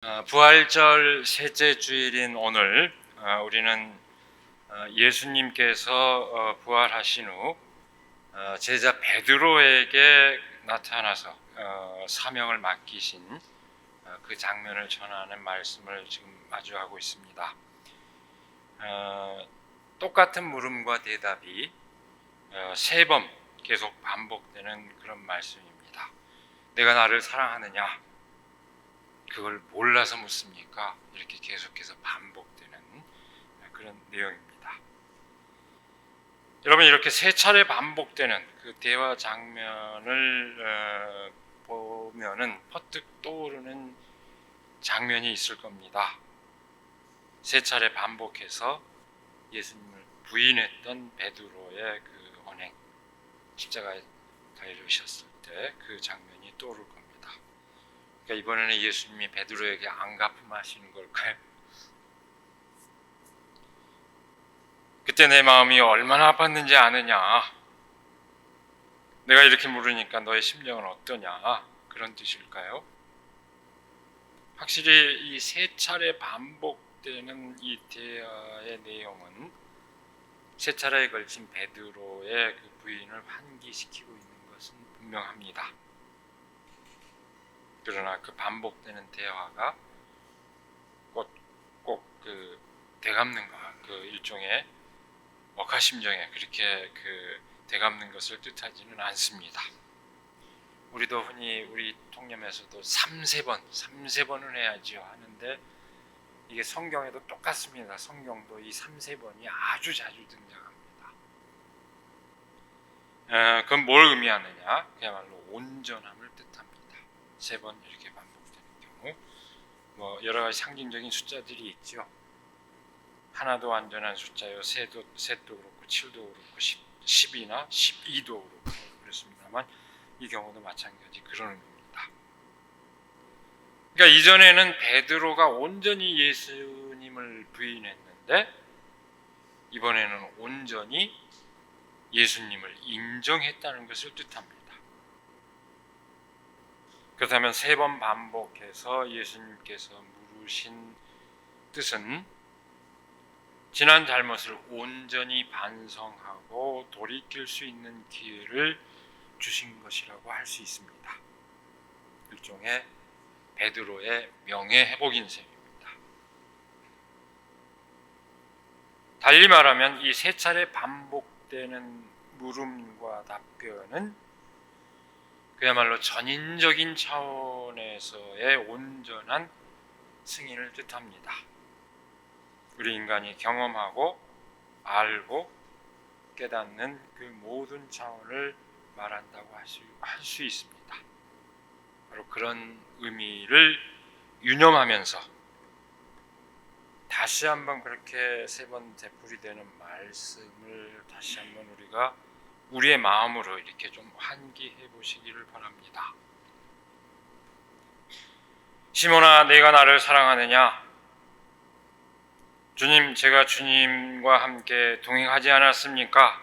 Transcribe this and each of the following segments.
부활절 셋째 주일인 오늘 우리는 예수님께서 부활하신 후 제자 베드로에게 나타나서 사명을 맡기신 그 장면을 전하는 말씀을 지금 마주하고 있습니다. 똑같은 물음과 대답이 세 번 계속 반복되는 그런 말씀입니다. 내가 나를 사랑하느냐? 그걸 몰라서 묻습니까? 이렇게 계속해서 반복되는 그런 내용입니다. 여러분, 이렇게 세 차례 반복되는 그 대화 장면을 보면은 퍼뜩 떠오르는 장면이 있을 겁니다. 세 차례 반복해서 예수님을 부인했던 베드로의 그 언행, 십자가에 달리셨을 때 그 장면이 떠오를 겁니다. 그러니까 이번에는 예수님이 베드로에게 안갚음하시는 걸까요? 그때 내 마음이 얼마나 아팠는지 아느냐? 내가 이렇게 물으니까 너의 심정은 어떠냐? 그런 뜻일까요? 확실히 이 세 차례 반복되는 이 대화의 내용은 세 차례에 걸친 베드로의 그 부인을 환기시키고 있는 것은 분명합니다. 그러나 그 반복되는 대화가 꼭 그 되갚는가, 그 일종의 억하심정에 그렇게 그 되갚는 것을 뜻하지는 않습니다. 우리도 흔히 우리 통념에서도 3-4번은 해야지요 하는데 이게 성경에도 똑같습니다. 성경도 이 3-4번이 아주 자주 등장합니다. 그건 뭘 의미하느냐? 그야말로 온전함을 뜻합니다. 3번 이렇게 반복되는 경우 뭐 여러 가지 상징적인 숫자들이 있죠. 하나도 완전한 숫자요. 셋도 그렇고 7도 그렇고 10이나 12도 그렇고 그렇습니다만 이 경우도 마찬가지 그런 의미입니다. 그러니까 이전에는 베드로가 온전히 예수님을 부인했는데 이번에는 온전히 예수님을 인정했다는 것을 뜻합니다. 그렇다면 3번 반복해서 예수님께서 물으신 뜻은 지난 잘못을 온전히 반성하고 돌이킬 수 있는 기회를 주신 것이라고 할 수 있습니다. 일종의 베드로의 명예회복인 셈입니다. 달리 말하면 이 세 차례 반복되는 물음과 답변은 그야말로 전인적인 차원에서의 온전한 승인을 뜻합니다. 우리 인간이 경험하고 알고 깨닫는 그 모든 차원을 말한다고 할 수 있습니다. 바로 그런 의미를 유념하면서 다시 한번 그렇게 3번 되풀이되는 말씀을 다시 한번 우리가 우리의 마음으로 이렇게 좀 환기해 보시기를 바랍니다. 시몬아, 내가 나를 사랑하느냐? 주님, 제가 주님과 함께 동행하지 않았습니까?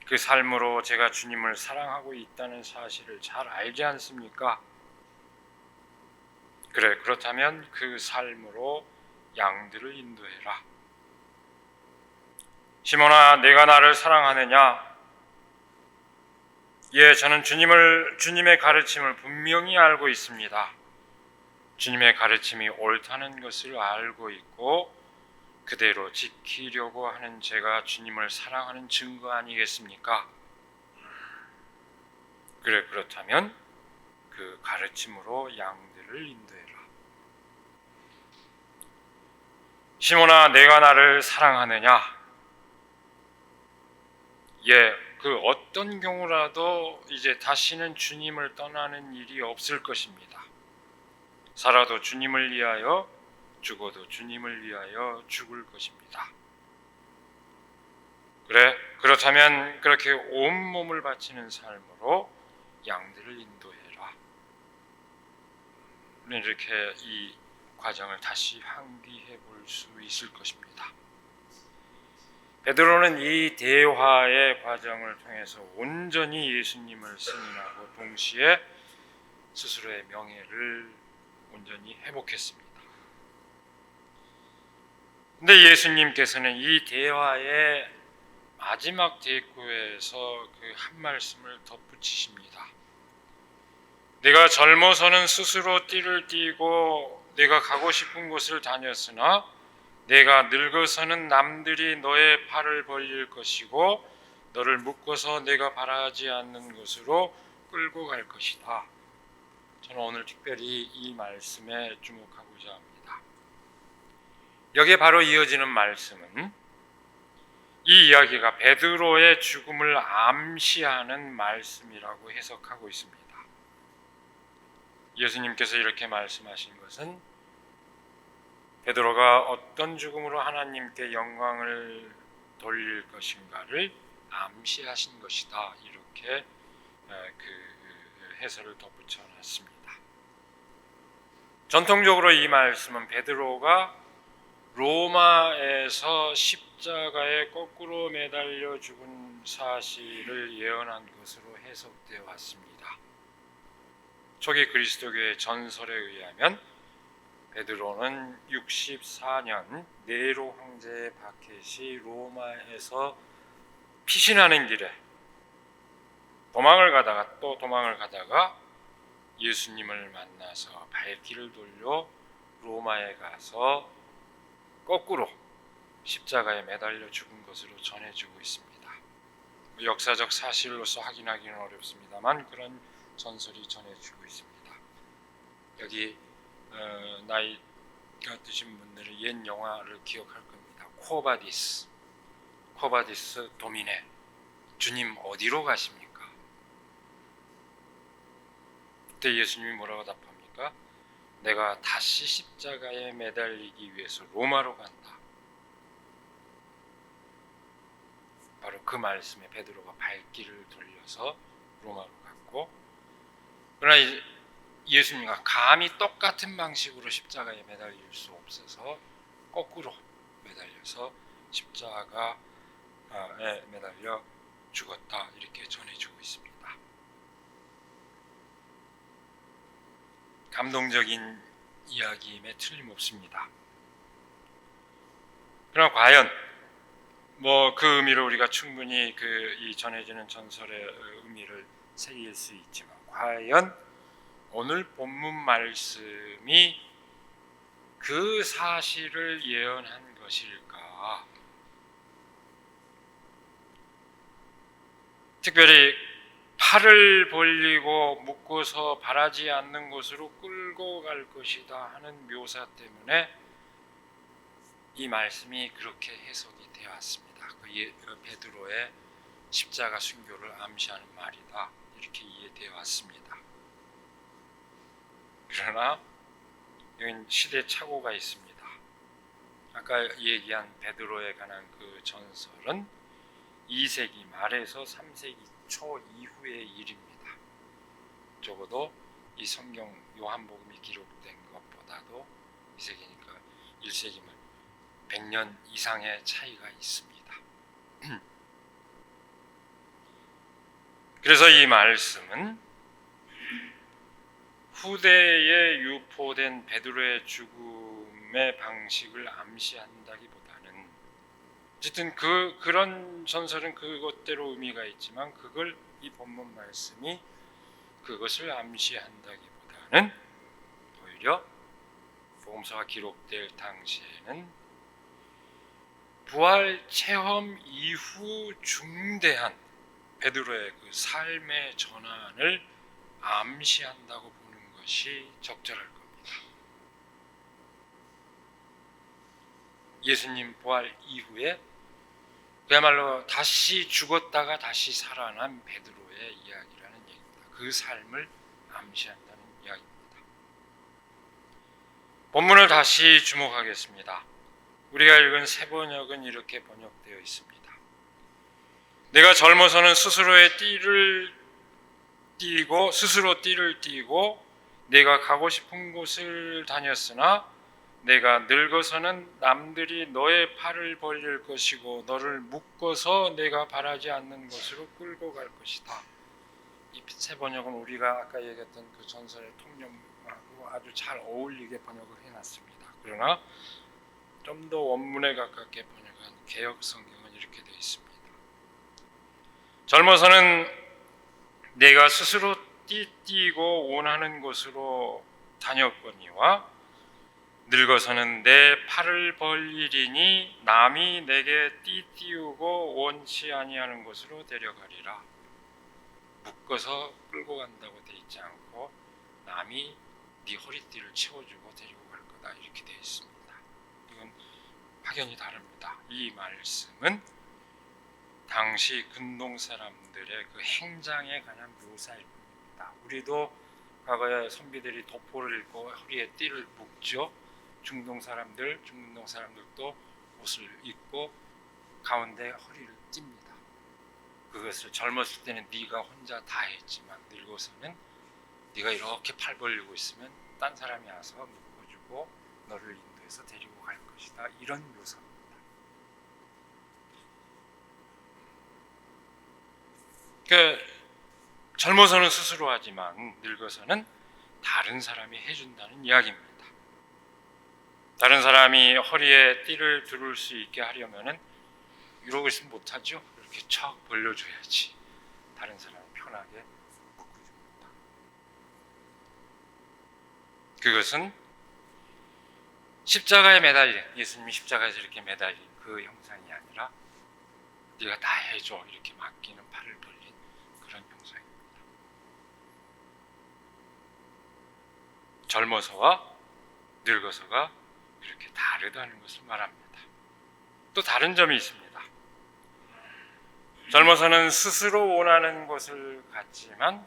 그 삶으로 제가 주님을 사랑하고 있다는 사실을 잘 알지 않습니까? 그래, 그렇다면 그 삶으로 양들을 인도해라. 시몬아, 내가 나를 사랑하느냐? 예, 저는 주님의 가르침을 분명히 알고 있습니다. 주님의 가르침이 옳다는 것을 알고 있고 그대로 지키려고 하는 제가 주님을 사랑하는 증거 아니겠습니까? 그래, 그렇다면 그 가르침으로 양들을 인도해라. 시몬아, 내가 나를 사랑하느냐? 예, 그 어떤 경우라도 이제 다시는 주님을 떠나는 일이 없을 것입니다. 살아도 주님을 위하여, 죽어도 주님을 위하여 죽을 것입니다. 그래, 그렇다면 그렇게 온몸을 바치는 삶으로 양들을 인도해라. 이렇게 이 과정을 다시 환기해 볼 수 있을 것입니다. 베드로는 이 대화의 과정을 통해서 온전히 예수님을 승인하고 동시에 스스로의 명예를 온전히 회복했습니다. 근데 예수님께서는 이 대화의 마지막 대꾸에서 그 한 말씀을 덧붙이십니다. 내가 젊어서는 스스로 띠를 띠고 내가 가고 싶은 곳을 다녔으나 내가 늙어서는 남들이 너의 팔을 벌릴 것이고 너를 묶어서 내가 바라지 않는 곳으로 끌고 갈 것이다. 저는 오늘 특별히 이 말씀에 주목하고자 합니다. 여기에 바로 이어지는 말씀은 이 이야기가 베드로의 죽음을 암시하는 말씀이라고 해석하고 있습니다. 예수님께서 이렇게 말씀하신 것은 베드로가 어떤 죽음으로 하나님께 영광을 돌릴 것인가를 암시하신 것이다. 이렇게 그 해설을 덧붙여 놨습니다. 전통적으로 이 말씀은 베드로가 로마에서 십자가에 거꾸로 매달려 죽은 사실을 예언한 것으로 해석되어 왔습니다. 초기 그리스도교의 전설에 의하면 베드로는 64년 네로 황제의 바켓이 로마에서 피신하는 길에 도망을 가다가 예수님을 만나서 발길을 돌려 로마에 가서 거꾸로 십자가에 매달려 죽은 것으로 전해지고 있습니다. 역사적 사실로서 확인하기는 어렵습니다만 그런 전설이 전해지고 있습니다. 여기 나이가 드신 분들은 옛 영화를 기억할 겁니다. 코바디스 도미네, 주님 어디로 가십니까? 그때 예수님이 뭐라고 답합니까? 내가 다시 십자가에 매달리기 위해서 로마로 간다. 바로 그 말씀에 베드로가 발길을 돌려서 로마로 갔고, 그러나 예수님과 감히 똑같은 방식으로 십자가에 매달릴 수 없어서 거꾸로 매달려서 십자가에 매달려 죽었다. 이렇게 전해주고 있습니다. 감동적인 이야기임에 틀림없습니다. 그러나 과연 그 의미로 우리가 충분히 이 전해지는 전설의 의미를 새길 수 있지만 과연 오늘 본문 말씀이 그 사실을 예언한 것일까? 특별히 팔을 벌리고 묶어서 바라지 않는 곳으로 끌고 갈 것이다 하는 묘사 때문에 이 말씀이 그렇게 해석이 되어 왔습니다. 그 베드로의 십자가 순교를 암시하는 말이다. 이렇게 이해되어 왔습니다. 그러나 여긴 시대 착오가 있습니다. 아까 얘기한 베드로에 관한 그 전설은 2세기 말에서 3세기 초 이후의 일입니다. 적어도 이 성경 요한복음이 기록된 것보다도 2세기니까 1세기면 100년 이상의 차이가 있습니다. 그래서 이 말씀은 후대에 유포된 베드로의 죽음의 방식을 암시한다기보다는 어쨌든 그런 전설은 그것대로 의미가 있지만 그걸 이 본문 말씀이 그것을 암시한다기보다는 오히려 복음서가 기록될 당시에는 부활 체험 이후 중대한 베드로의 그 삶의 전환을 암시한다고 보는 것이 적절할 겁니다. 예수님 부활 이후에 그야말로 다시 죽었다가 다시 살아난 베드로의 이야기라는 얘기입니다. 그 삶을 암시한다는 이야기입니다. 본문을 다시 주목하겠습니다. 우리가 읽은 새 번역은 이렇게 번역되어 있습니다. 내가 젊어서는 스스로 띠를 띠고 내가 가고 싶은 곳을 다녔으나 내가 늙어서는 남들이 너의 팔을 벌릴 것이고 너를 묶어서 내가 바라지 않는 곳으로 끌고 갈 것이다. 이 새 번역은 우리가 아까 얘기했던 그 전설의 통념하고 아주 잘 어울리게 번역을 해놨습니다. 그러나 좀 더 원문에 가깝게 번역한 개역 성경은 이렇게 되어 있습니다. 젊어서는 내가 스스로 띠띠고 원하는 곳으로 다녔거니와 늙어서는 내 팔을 벌리리니 남이 내게 띠띠우고 원치 아니하는 곳으로 데려가리라. 묶어서 끌고 간다고 돼 있지 않고 남이 네 허리띠를 채워주고 데리고 갈 거다 이렇게 되어 있습니다. 이건 확연히 다릅니다. 이 말씀은 당시 근동 사람들의 그 행장에 관한 묘사일 뿐입니다. 우리도 과거에 선비들이 도포를 입고 허리에 띠를 묶죠. 중동 사람들도 옷을 입고 가운데 허리를 띱니다. 그것을 젊었을 때는 네가 혼자 다 했지만 늙어서는 네가 이렇게 팔 벌리고 있으면 딴 사람이 와서 묶어주고 너를 인도해서 데리고 갈 것이다. 이런 묘사입니다. 젊어서는 스스로 하지만 늙어서는 다른 사람이 해준다는 이야기입니다. 다른 사람이 허리에 띠를 두를 수 있게 하려면은 이러고 있으면 못하죠. 이렇게 척 벌려줘야지 다른 사람이 편하게 묶어줍니다. 그것은 십자가에 매달린, 예수님이 십자가에서 이렇게 매달린 그 형상이 아니라 네가 다 해줘 이렇게 맡기는 팔을 벌린 그런 형상입니다. 젊어서와 늙어서가 이렇게 다르다는 것을 말합니다. 또 다른 점이 있습니다. 젊어서는 스스로 원하는 것을 갖지만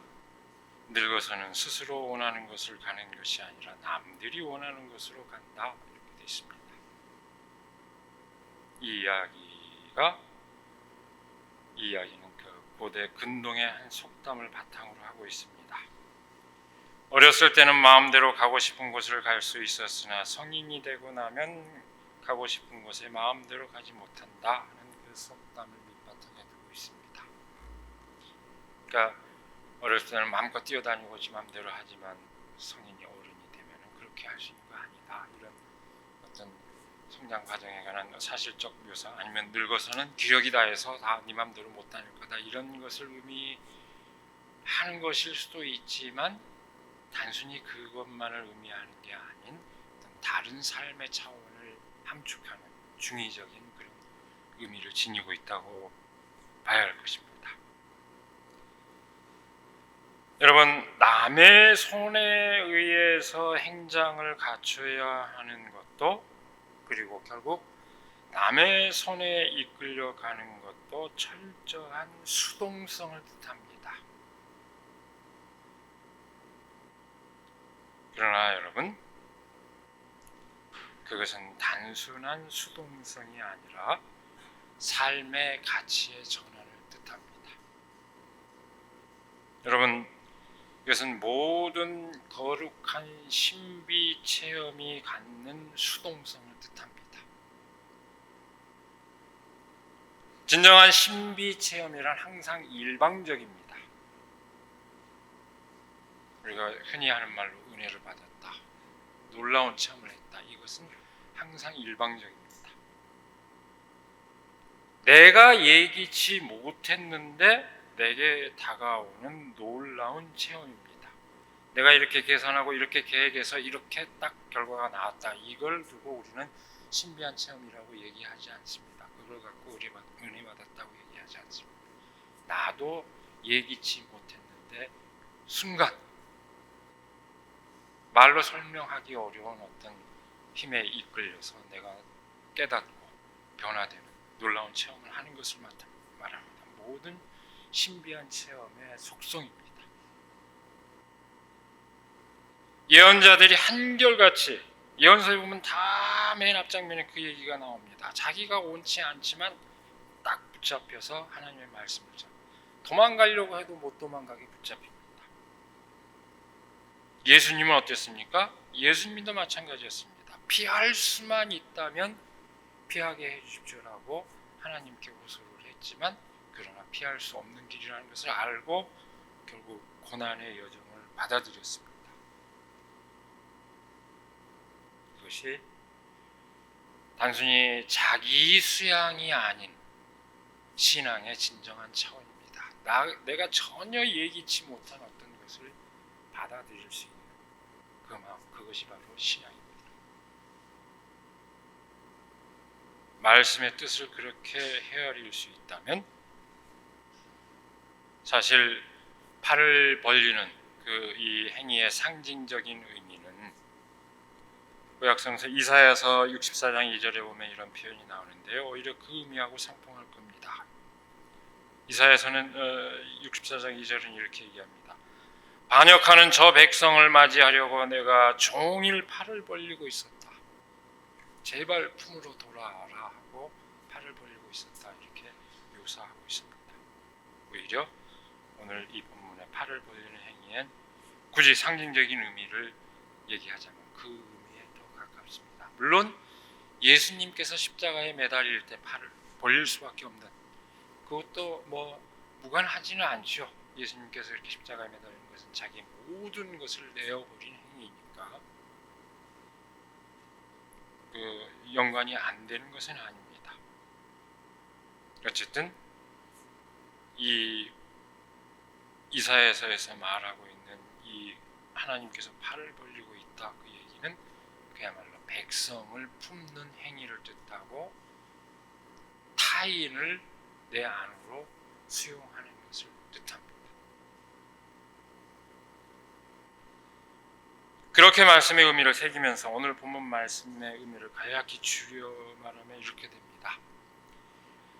늙어서는 스스로 원하는 것을 가는 것이 아니라 남들이 원하는 것으로 간다 이렇게 되어 있습니다. 이 이야기는 그 고대 근동의 한 속담을 바탕으로 하고 있습니다. 어렸을 때는 마음대로 가고 싶은 곳을 갈 수 있었으나 성인이 되고 나면 가고 싶은 곳에 마음대로 가지 못한다 하는 그 속담을 밑바탕에 두고 있습니다. 그러니까 어렸을 때는 마음껏 뛰어다니고 지 마음대로 하지만 성인이 어른이 되면 그렇게 할 수 있는 거 아니다. 이런 어떤 성장 과정에 관한 사실적 묘사 아니면 늙어서는 기력이 다해서 다 네 마음대로 못 다닐 거다 이런 것을 의미하는 것일 수도 있지만 단순히 그것만을 의미하는 게 아닌 다른 삶의 차원을 함축하는 중의적인 그런 의미를 지니고 있다고 봐야 할 것입니다. 여러분, 남의 손에 의해서 행장을 갖춰야 하는 것도 그리고 결국 남의 손에 이끌려가는 것도 철저한 수동성을 뜻합니다. 그러나 여러분, 그것은 단순한 수동성이 아니라 삶의 가치의 전환을 뜻합니다. 여러분, 이것은 모든 거룩한 신비 체험이 갖는 수동성을 뜻합니다. 진정한 신비 체험이란 항상 일방적입니다. 우리가 흔히 하는 말로 은혜를 받았다, 놀라운 체험을 했다. 이것은 항상 일방적입니다. 내가 예기치 못했는데 내게 다가오는 놀라운 체험입니다. 내가 이렇게 계산하고 이렇게 계획해서 이렇게 딱 결과가 나왔다. 이걸 두고 우리는 신비한 체험이라고 얘기하지 않습니다. 그걸 갖고 은혜 받았다고 얘기하지 않습니다. 나도 예기치 못했는데 순간 말로 설명하기 어려운 어떤 힘에 이끌려서 내가 깨닫고 변화되는 놀라운 체험을 하는 것을 말합니다. 모든 신비한 체험의 속성입니다. 예언자들이 한결같이 예언서에 보면 다 맨 앞장면에 그 얘기가 나옵니다. 자기가 원치 않지만 딱 붙잡혀서 하나님의 말씀을 잡고 도망가려고 해도 못 도망가게 붙잡힙니다. 예수님은 어땠습니까? 예수님도 마찬가지였습니다. 피할 수만 있다면 피하게 해주십시오라고 하나님께 호소를 했지만 그러나 피할 수 없는 길이라는 것을 알고 결국 고난의 여정을 받아들였습니다. 이것이 단순히 자기 수양이 아닌 신앙의 진정한 차원입니다. 내가 전혀 예기치 못한 어떤 것을 받아들일 수 있는 그것이 바로 신앙입니다. 말씀의 뜻을 그렇게 헤아릴 수 있다면 사실 팔을 벌리는 이 행위의 상징적인 의미는 구약성서 이사야서 64장 2절에 보면 이런 표현이 나오는데요. 오히려 그 의미하고 상통할 겁니다. 이사야서는 64장 2절은 이렇게 얘기합니다. 반역하는 저 백성을 맞이하려고 내가 종일 팔을 벌리고 있었다. 제발 품으로 돌아와라 하고 팔을 벌리고 있었다. 이렇게 묘사하고 있습니다. 오히려 오늘 이 본문의 팔을 벌리는 행위엔 굳이 상징적인 의미를 얘기하자면 그 의미에 더 가깝습니다. 물론 예수님께서 십자가에 매달릴 때 팔을 벌릴 수밖에 없는, 그것도 무관하지는 않죠. 예수님께서 이렇게 십자가에 매달리는 것은 자기 모든 것을 내어버린 행위니까 연관이 안 되는 것은 아닙니다. 어쨌든 이 이사야서에서 말하고 있는 이 하나님께서 팔을 벌리고 있다, 그 얘기는 그야말로 백성을 품는 행위를 뜻하고 타인을 내 안으로 수용하는 것을 뜻합니다. 그렇게 말씀의 의미를 새기면서 오늘 본문 말씀의 의미를 간략히 줄여 말하면 이렇게 됩니다.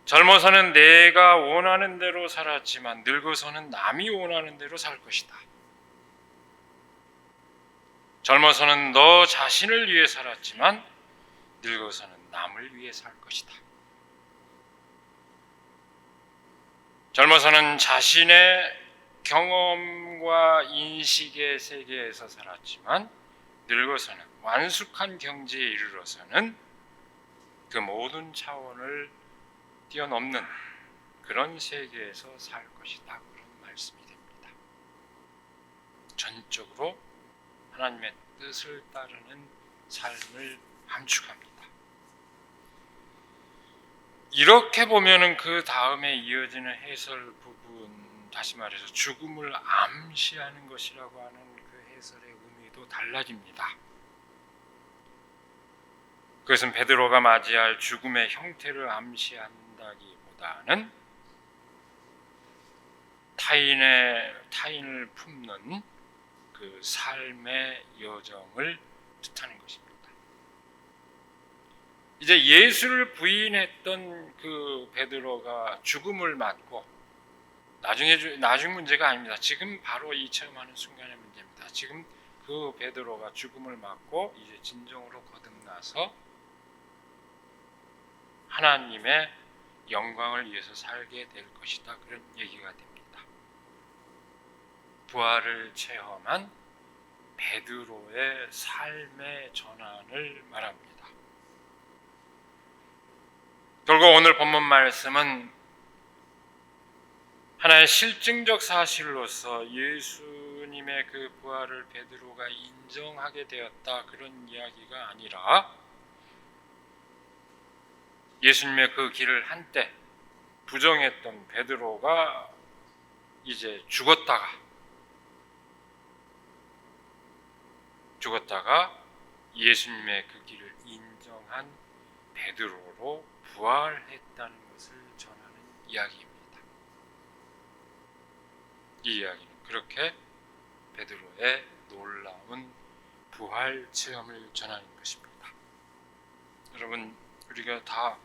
젊어서는 내가 원하는 대로 살았지만 늙어서는 남이 원하는 대로 살 것이다. 젊어서는 너 자신을 위해 살았지만 늙어서는 남을 위해 살 것이다. 젊어서는 자신의 경험과 인식의 세계에서 살았지만 늙어서는 완숙한 경지에 이르러서는 그 모든 차원을 뛰어넘는 그런 세계에서 살 것이다. 그런 말씀이 됩니다. 전적으로 하나님의 뜻을 따르는 삶을 함축합니다. 이렇게 보면은 그 다음에 이어지는 해설 부분, 다시 말해서 죽음을 암시하는 것이라고 하는 그 해설의 의미도 달라집니다. 그것은 베드로가 맞이할 죽음의 형태를 암시한다기보다는 타인을 품는 그 삶의 여정을 뜻하는 것입니다. 이제 예수를 부인했던 그 베드로가 죽음을 맞고, 나중 문제가 아닙니다. 지금 바로 이 체험하는 순간의 문제입니다. 지금 그 베드로가 죽음을 맞고 이제 진정으로 거듭나서 하나님의 영광을 위해서 살게 될 것이다. 그런 얘기가 됩니다. 부활을 체험한 베드로의 삶의 전환을 말합니다. 결국 오늘 본문 말씀은 하나의 실증적 사실로서 예수님의 그 부활을 베드로가 인정하게 되었다, 그런 이야기가 아니라 예수님의 그 길을 한때 부정했던 베드로가 이제 죽었다가 예수님의 그 길을 인정한 베드로로 부활했다는 것을 전하는 이야기입니다. 이 이야기는 그렇게 베드로의 놀라운 부활 체험을 전하는 것입니다. 여러분, 우리가 다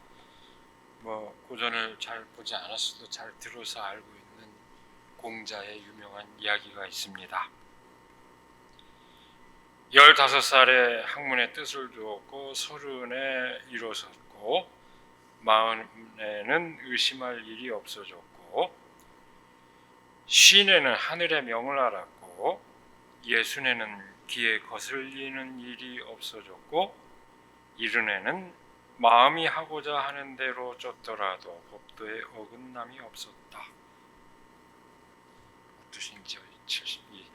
고전을 잘 보지 않았어도 잘 들어서 알고 있는 공자의 유명한 이야기가 있습니다. 15살에 학문의 뜻을 두었고 30에 일어섰고 40에는 의심할 일이 없어졌고 50에는 하늘의 명을 알았고 60에는 귀에 거슬리는 일이 없어졌고 70에는 마음이 하고자 하는 대로 쫓더라도 법도에 어긋남이 없었다. 어떠신지 70이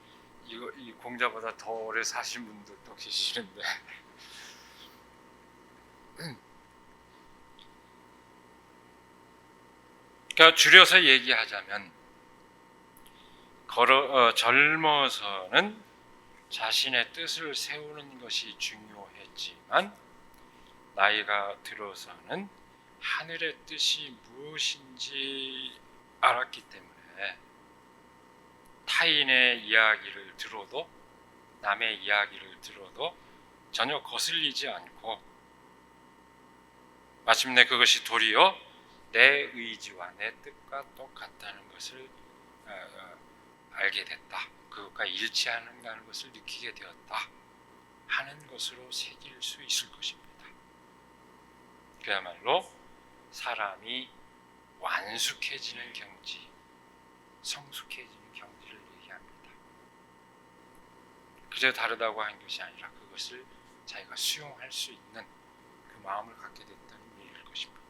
이 공자보다 더 오래 사신 분도 또 계시는데 그러니까 줄여서 얘기하자면 젊어서는 자신의 뜻을 세우는 것이 중요했지만 나이가 들어서는 하늘의 뜻이 무엇인지 알았기 때문에 타인의 이야기를 들어도 남의 이야기를 들어도 전혀 거슬리지 않고 마침내 그것이 도리어 내 의지와 내 뜻과 똑같다는 것을 알게 됐다. 그것과 일치한다는 것을 느끼게 되었다 하는 것으로 새길 수 있을 것입니다. 그야말로 사람이 완숙해지는 경지, 성숙해지는 경지를 얘기합니다. 그저 다르다고 한 것이 아니라 그것을 자기가 수용할 수 있는 그 마음을 갖게 됐다는 얘기일 것입니다.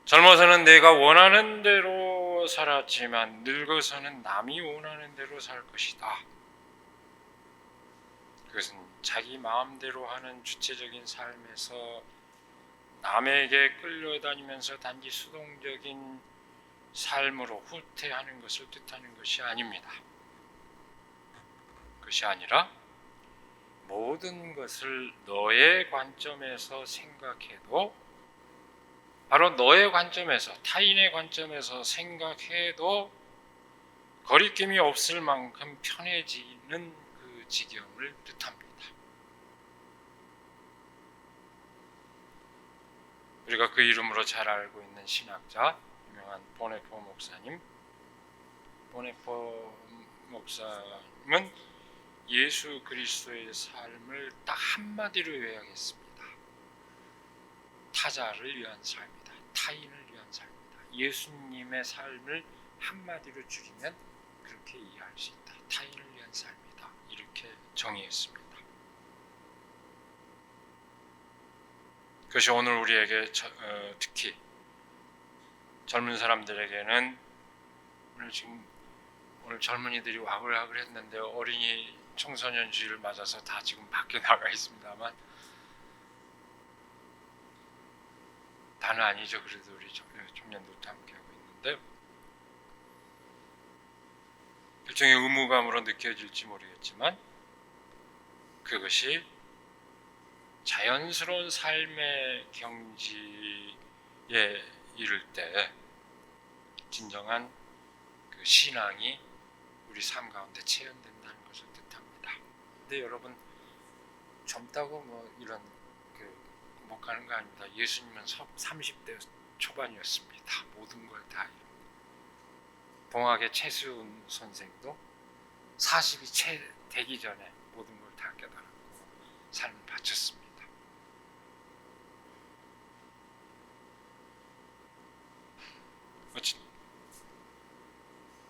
젊어서는 내가 원하는 대로 살았지만 늙어서는 남이 원하는 대로 살 것이다. 그것은 자기 마음대로 하는 주체적인 삶에서 남에게 끌려다니면서 단지 수동적인 삶으로 후퇴하는 것을 뜻하는 것이 아닙니다. 그것이 아니라 모든 것을 너의 관점에서 생각해도 바로 너의 관점에서 타인의 관점에서 생각해도 거리낌이 없을 만큼 편해지는 그 지경을 뜻합니다. 우리가 그 이름으로 잘 알고 있는 신학자 유명한 보네포 목사님, 보네포 목사님은 예수 그리스도의 삶을 딱 한마디로 요약했습니다. 타자를 위한 삶이다. 타인을 위한 삶이다. 예수님의 삶을 한마디로 줄이면 그렇게 이해할 수 있다. 타인을 위한 삶이다. 이렇게 정의했습니다. 그것이 오늘 우리에게 특히 젊은 사람들에게는 오늘 젊은이들이 와글와글 했는데 어린이 청소년 주의를 맞아서 다 지금 밖에 나가 있습니다만 다는 아니죠. 그래도 우리 청년들도 함께하고 있는데 일종의 의무감으로 느껴질지 모르겠지만 그것이 자연스러운 삶의 경지에 이를 때 진정한 그 신앙이 우리 삶 가운데 체현된다는 것을 뜻합니다. 근데 여러분 젊다고 뭐 이런 못 가는 거 아닙니다. 예수님은 30대 초반이었습니다. 모든 걸 다 동학의 최수훈 선생도 40이 채 되기 전에 모든 걸 다 깨달았고 삶을 바쳤습니다.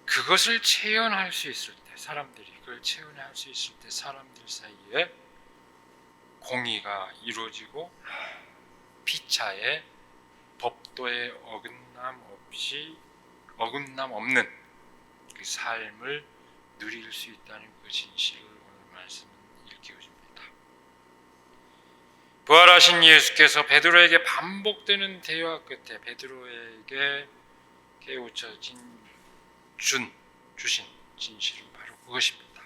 그것을 체현할 수 있을 때 사람들이 그걸 체현할 수 있을 때 사람들 사이에 공의가 이루어지고 피차에 법도에 어긋남 없는 그 삶을 누릴 수 있다는 그 진실을 오늘 말씀은 일깨워줍니다. 부활하신 예수께서 베드로에게 반복되는 대화 끝에 베드로에게 깨우쳐진 주신 진실은 바로 그것입니다.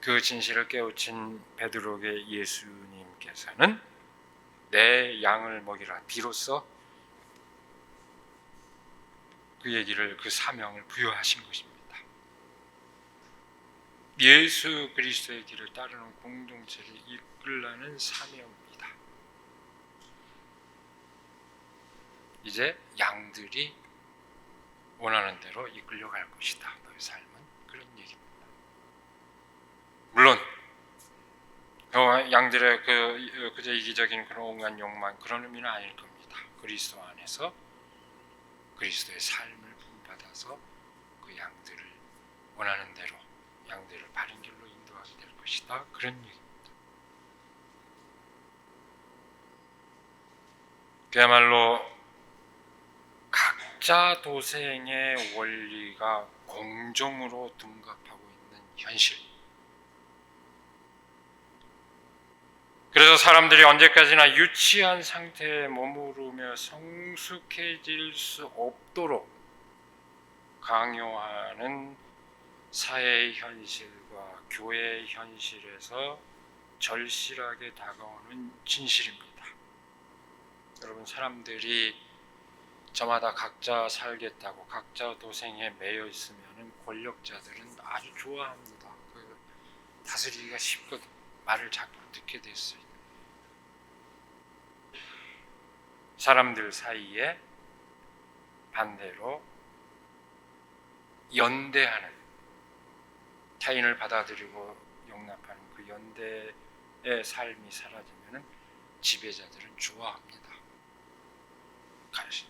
그 진실을 깨우친 베드로에게 예수님께서는 내 양을 먹이라 비로소 그 사명을 부여하신 것입니다. 예수 그리스도의 길을 따르는 공동체를 이끌라는 사명입니다. 이제 양들이 원하는 대로 이끌려갈 것이다. 너의 삶은 그런 얘기입니다. 물론 양들의 그저 이기적인 그런 온갖 욕망 그런 의미는 아닐 겁니다. 그리스도 안에서 그리스도의 삶을 부받아서 그 양들을 원하는 대로 양들을 바른 길로 인도하게 될 것이다. 그런 얘기입니다. 그야말로 각 각자 도생의 원리가 공정으로 둔갑하고 있는 현실. 그래서 사람들이 언제까지나 유치한 상태에 머무르며 성숙해질 수 없도록 강요하는 사회의 현실과 교회의 현실에서 절실하게 다가오는 진실입니다. 여러분, 사람들이 저마다 각자 살겠다고 각자 도생에 매여 있으면 권력자들은 아주 좋아합니다. 다스리기가 쉽거든. 말을 자꾸 듣게 됐어요. 사람들 사이에 반대로 연대하는, 타인을 받아들이고 용납하는 그 연대의 삶이 사라지면 지배자들은 좋아합니다.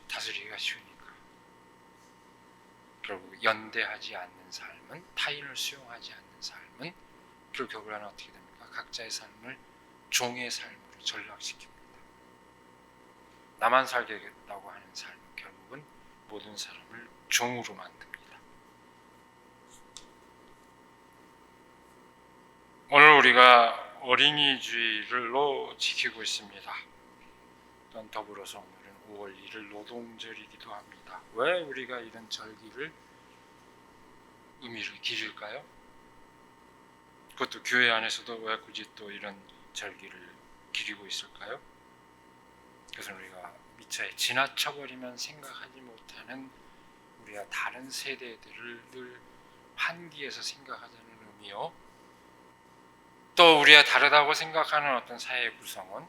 다스리기가 쉬우니까. 결국 연대하지 않는 삶은, 타인을 수용하지 않는 삶은 결국은 어떻게 됩니까? 각자의 삶을 종의 삶으로 전락시킵니다. 나만 살겠다고 하는 삶은 결국은 모든 사람을 종으로 만듭니다. 오늘 우리가 어린이주일로 지키고 있습니다. 또한 더불어서 오늘은 5월 1일 노동절이기도 합니다. 왜 우리가 이런 절기를 의미를 기릴까요? 그것도 교회 안에서도 왜 굳이 또 이런 절기를 기리고 있을까요? 그것은 우리가 미처 지나쳐버리면 생각하지 못하는 우리가 다른 세대들을 늘 환기해서 생각하자는 의미요. 또 우리가 다르다고 생각하는 어떤 사회의 구성원,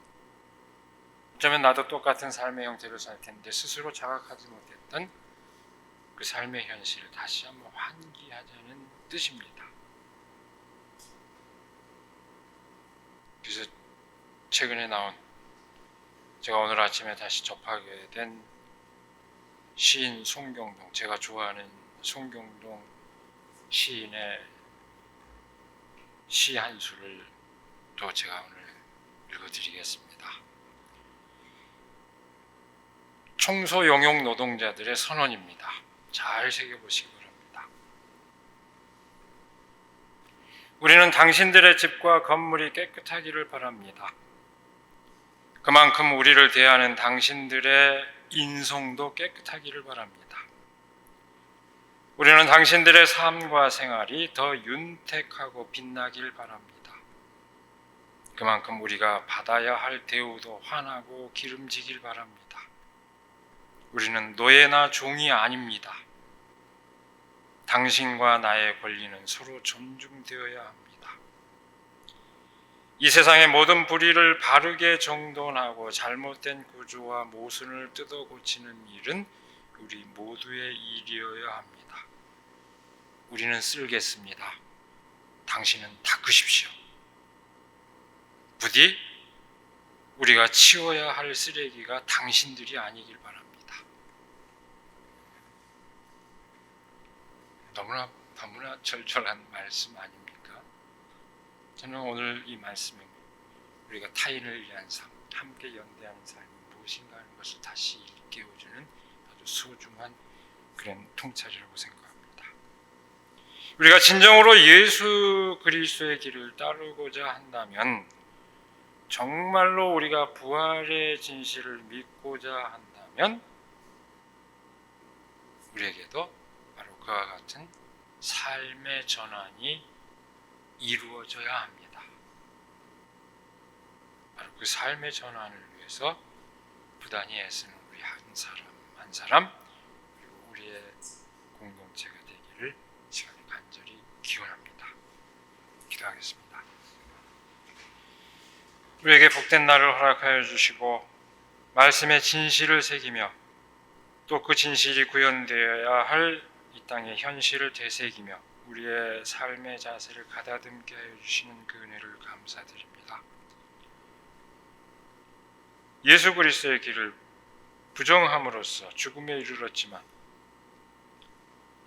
어쩌면 나도 똑같은 삶의 형태를 살 텐데 스스로 자각하지 못했던 그 삶의 현실을 다시 한번 환기하자는 뜻입니다. 그래서 최근에 나온, 제가 오늘 아침에 다시 접하게 된 시인 송경동, 제가 좋아하는 송경동 시인의 시 한 수를 또 제가 오늘 읽어드리겠습니다. 청소 용역 노동자들의 선언입니다. 잘 새겨보시기 바랍니다. 우리는 당신들의 집과 건물이 깨끗하기를 바랍니다. 그만큼 우리를 대하는 당신들의 인성도 깨끗하기를 바랍니다. 우리는 당신들의 삶과 생활이 더 윤택하고 빛나길 바랍니다. 그만큼 우리가 받아야 할 대우도 환하고 기름지길 바랍니다. 우리는 노예나 종이 아닙니다. 당신과 나의 권리는 서로 존중되어야 합니다. 이 세상의 모든 불의를 바르게 정돈하고 잘못된 구조와 모순을 뜯어 고치는 일은 우리 모두의 일이어야 합니다. 우리는 쓸겠습니다. 당신은 닦으십시오. 부디 우리가 치워야 할 쓰레기가 당신들이 아니길 바랍니다. 너무나 절절한 말씀 아닙니까? 저는 오늘 이 말씀에 우리가 타인을 위한 삶, 함께 연대하는 삶이 무엇인가 하는 것을 다시 일깨워주는 아주 소중한 그런 통찰이라고 생각합니다. 우리가 진정으로 예수 그리스도의 길을 따르고자 한다면, 정말로 우리가 부활의 진실을 믿고자 한다면 우리에게도 바로 그와 같은 삶의 전환이 이루어져야 합니다. 바로 그 삶의 전환을 위해서 부단히 애쓰는 우리 한 사람 한 사람, 그리고 우리의 공동체가 되기를 시간에 간절히 기원합니다. 기도하겠습니다. 우리에게 복된 날을 허락하여 주시고 말씀의 진실을 새기며 또 그 진실이 구현되어야 할 이 땅의 현실을 되새기며 우리의 삶의 자세를 가다듬게 하여 주시는 그 은혜를 감사드립니다. 예수 그리스도의 길을 부정함으로써 죽음에 이르렀지만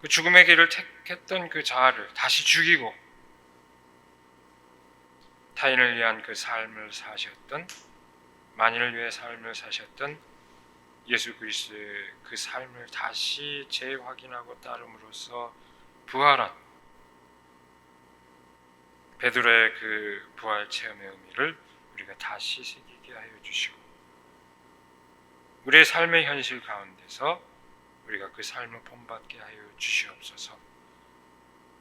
그 죽음의 길을 택했던 그 자아를 다시 죽이고 타인을 위한 그 삶을 사셨던, 만인을 위해 삶을 사셨던 예수 그리스도의 그 삶을 다시 재확인하고 따름으로써 부활한 베드로의 그 부활 체험의 의미를 우리가 다시 새기게 하여 주시고, 우리의 삶의 현실 가운데서 우리가 그 삶을 본받게 하여 주시옵소서.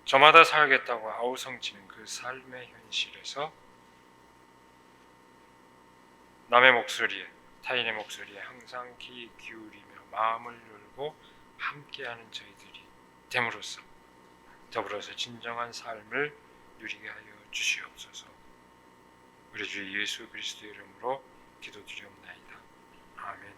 저마다 살겠다고 아우성치는 그 삶의 현실에서 남의 목소리에, 타인의 목소리에 항상 귀 기울이며 마음을 열고 함께하는 저희들이 됨으로써 더불어서 진정한 삶을 누리게 하여 주시옵소서. 우리 주 예수 그리스도의 이름으로 기도드리옵나이다. 아멘.